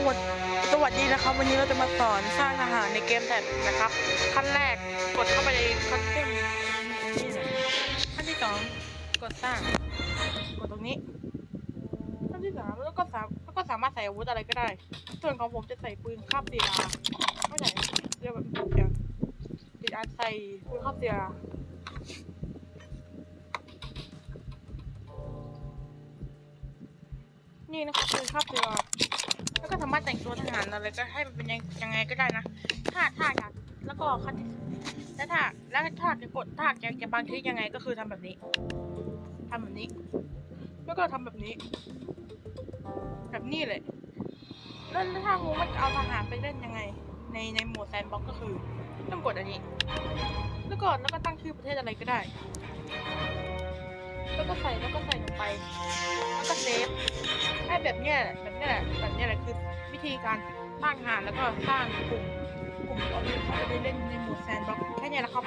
วัสสวัสดีนะครับวันนี้เราจะมาสอนสร้างอาหารในเกมแท็บนะครับขั้นแรกกดเข้าไปในคอนเทนต์นี่เลยขั้นที่สองกดสร้างกดตรงนี้ขั้นที่สามแล้วก็สามารถใส่อาวุธอะไรก็ได้ส่วนของผมจะใส่ปืนคาบศิลาไม่ใช่เรียกแบบอย่างติดอันใส่ปืนคาบศิลานี่นะครับปืนคาบศิลาแล้วก็สามารถแต่งตัวทหารอะไรก็ให้มันเป็นยังไงก็ได้นะถ้าอยากแล้วก็ขั้นที่ถ้าจะกดถ้าจะบางทียังไงก็คือทำแบบนี้แล้วก็ทำแบบนี้เลยแล้วถ้างูมันจะเอาทหารไปเล่นยังไงในโหมดแซนด์บ็อกซ์ก็คือต้องกดอันนี้แล้วก็ตั้งชื่อประเทศอะไรก็ได้แล้วก็ใส่ลงไปแล้วก็เซฟให้แบบเนี้ยแหละคือวิธีการสร้างทหารแล้วก็สร้างกลุ่มเอาไปเล่นในโหมดแซนด์บ็อกซ์แค่นี้แหละครับ